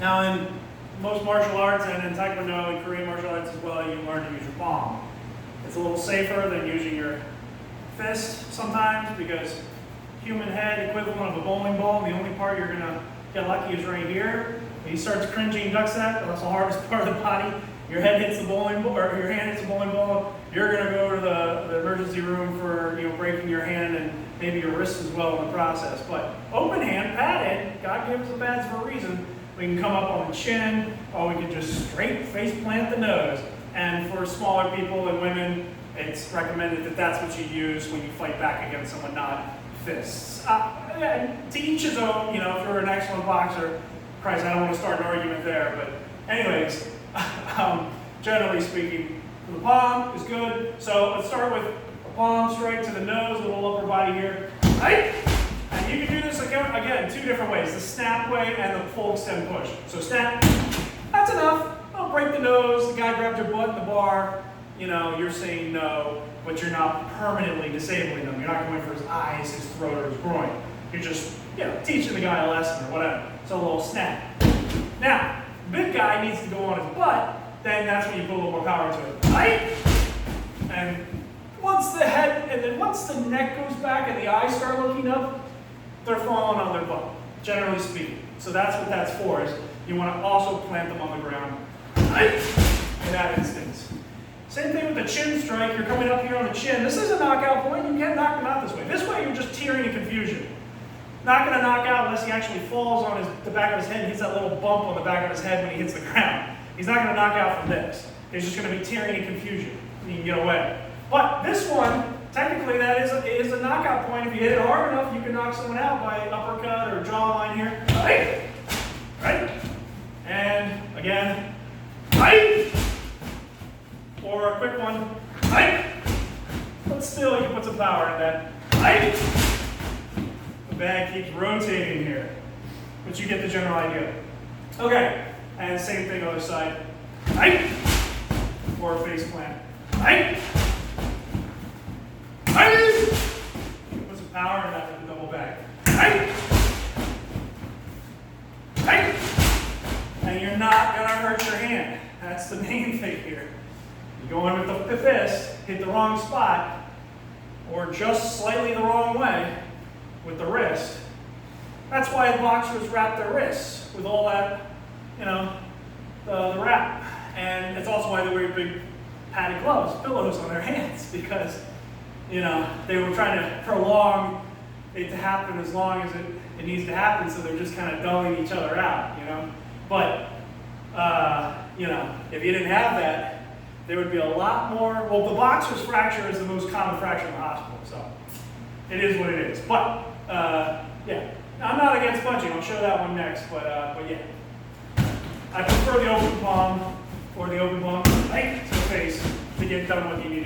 Now in most martial arts and in Taekwondo and Korean martial arts as well, you learn to use your palm. It's a little safer than using your fist sometimes because human head equivalent of a bowling ball, the only part you're gonna get lucky is right here. When he starts cringing, ducks that's the hardest part of the body. Your head hits the bowling ball, or your hand hits the bowling ball, you're gonna go to the emergency room for breaking your hand and maybe your wrist as well in the process. But open hand, padded, God gave us the pads for a reason. We can come up on the chin, or we can just straight face plant the nose. And for smaller people and women, it's recommended that that's what you use when you fight back against someone, not fists. And to each his own, if you're an excellent boxer, Christ, I don't want to start an argument there, but anyways, generally speaking, the palm is good. So let's start with a palm straight to the nose, the little upper body here, right? And you can do this again, two different ways, the snap way and the full extend push. So snap, that's enough. Don't break the nose, the guy grabbed your butt in the bar, you're saying no, but you're not permanently disabling them. You're not going for his eyes, his throat, or his groin. You're just, teaching the guy a lesson or whatever. So a little snap. Now, big guy needs to go on his butt, then that's when you put a little more power to it, right? And once the neck goes back and the eyes start looking up, they're falling on their butt, generally speaking. So that's what that's for, is you want to also plant them on the ground, right? In that instance. Same thing with the chin strike. You're coming up here on the chin. This is a knockout point. You can't knock them out this way. This way, you're just tearing in confusion. Not going to knock out unless he actually falls on the back of his head and hits that little bump on the back of his head when he hits the ground. He's not going to knock out from this. He's just going to be tearing in confusion. You can get away. But this one, technically, that is a knockout point. If you hit it hard enough, you can knock someone out by uppercut or jawline here. Right? Right? And again, right? Or a quick one, right? But still, you can put some power in that, right? The bag keeps rotating here, but you get the general idea. Okay, and same thing other side, right? Or a face plant, right? Right? You can put some power in that with the double bag, right? Right? And you're not gonna hurt your hand. That's the main thing here. You go in with the fist, hit the wrong spot, or just slightly the wrong way with the wrist. That's why boxers wrap their wrists with all that, the wrap. And it's also why they wear big padded gloves, pillows on their hands, because, they were trying to prolong it to happen as long as it needs to happen, so they're just kind of dulling each other out, But, if you didn't have that, there would be a lot more. Well, the boxer's fracture is the most common fracture in the hospital, so it is what it is. But yeah, I'm not against punching. I'll show that one next. But yeah, I prefer the open palm or the open palm right to the face to get done what you need